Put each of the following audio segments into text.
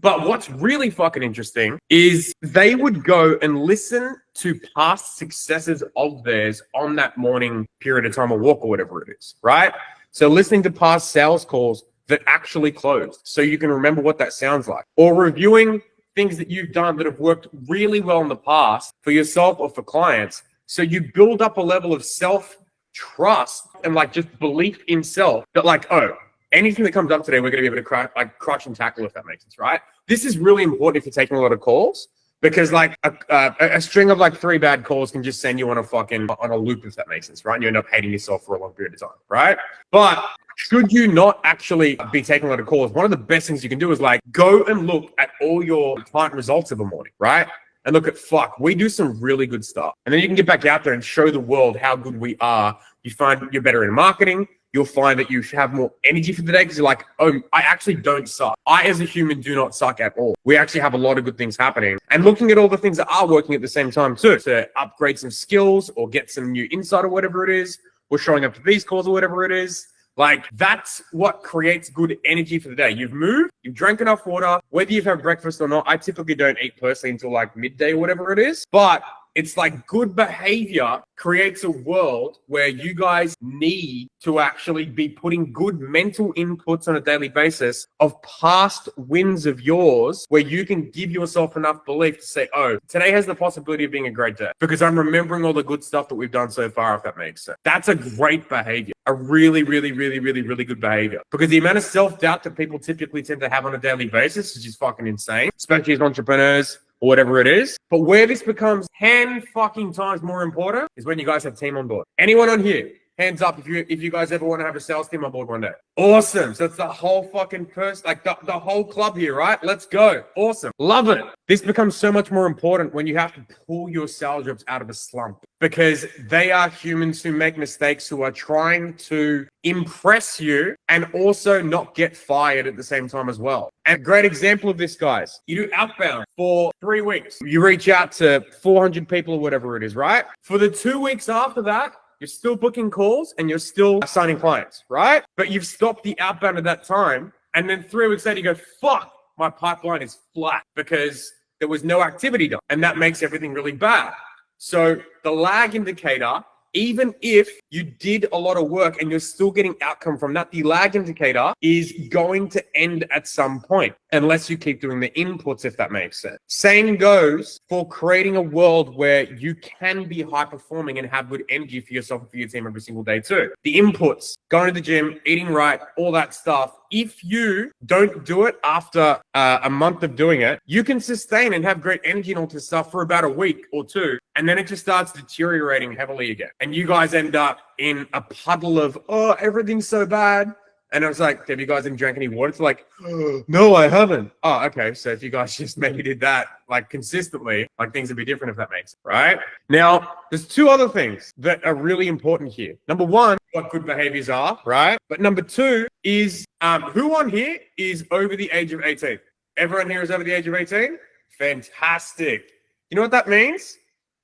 But what's really fucking interesting is they would go and listen to past successes of theirs on that morning period of time or walk or whatever it is, right? So listening to past sales calls that actually closed so you can remember what that sounds like, or reviewing things that you've done that have worked really well in the past for yourself or for clients. So you build up a level of self-trust and like just belief in self that like, oh, anything that comes up today, we're going to be able to crush and tackle, if that makes sense, right? This is really important if you're taking a lot of calls, because like a string of like 3 bad calls can just send you on a loop, if that makes sense, right? And you end up hating yourself for a long period of time, right? But should you not actually be taking a lot of calls, one of the best things you can do is like go and look at all your client results of the morning, right? And look at, fuck, we do some really good stuff. And then you can get back out there and show the world how good we are. You find you're better in marketing. You'll find that you have more energy for the day because you're like, oh, I actually don't suck. I, as a human, do not suck at all. We actually have a lot of good things happening. And looking at all the things that are working at the same time too, to upgrade some skills or get some new insight or whatever it is, or showing up to these calls or whatever it is. Like, that's what creates good energy for the day. You've moved, you've drank enough water, whether you've had breakfast or not. I typically don't eat personally until like midday or whatever it is. But it's like good behavior creates a world where you guys need to actually be putting good mental inputs on a daily basis of past wins of yours, where you can give yourself enough belief to say, oh, today has the possibility of being a great day because I'm remembering all the good stuff that we've done so far, if that makes sense. That's a great behavior, a really, really, really, really, really good behavior, because the amount of self-doubt that people typically tend to have on a daily basis is just fucking insane, especially as entrepreneurs or whatever it is. But where this becomes 10 fucking times more important is when you guys have team on board. Anyone on here, hands up if you guys ever want to have a sales team on board one day. Awesome. So it's the whole fucking person, like the whole club here, right? Let's go. Awesome. Love it. This becomes so much more important when you have to pull your sales reps out of a slump, because they are humans who make mistakes, who are trying to impress you and also not get fired at the same time as well. And a great example of this, guys, you do outbound for 3 weeks. You reach out to 400 people or whatever it is, right? For the 2 weeks after that, you're still booking calls and you're still signing clients, right? But you've stopped the outbound at that time. And then 3 weeks later, you go, fuck, my pipeline is flat because there was no activity done. And that makes everything really bad. So the lag indicator, even if you did a lot of work and you're still getting outcome from that, the lag indicator is going to end at some point unless you keep doing the inputs, if that makes sense. Same goes for creating a world where you can be high performing and have good energy for yourself and for your team every single day too. The inputs, going to the gym, eating right, all that stuff. If you don't do it after a month of doing it, you can sustain and have great energy and all this stuff for about a week or two. And then it just starts deteriorating heavily again. And you guys end up in a puddle of, oh, everything's so bad. And I was like, have you guys didn't drink any water? It's like, oh, no, I haven't. Oh, okay. So if you guys just maybe did that like consistently, like things would be different, if that makes sense, right? Now, there's 2 other things that are really important here. Number 1, what good behaviors are, right? But number 2 is who on here is over the age of 18? Everyone here is over the age of 18? Fantastic. You know what that means?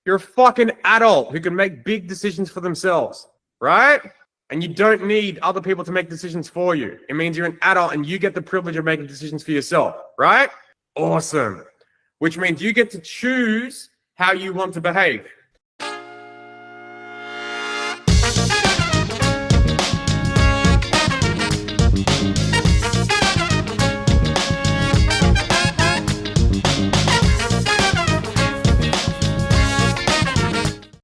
You're a fucking adult who can make big decisions for themselves, right? And you don't need other people to make decisions for you. It means you're an adult and you get the privilege of making decisions for yourself, right? Awesome. Which means you get to choose how you want to behave.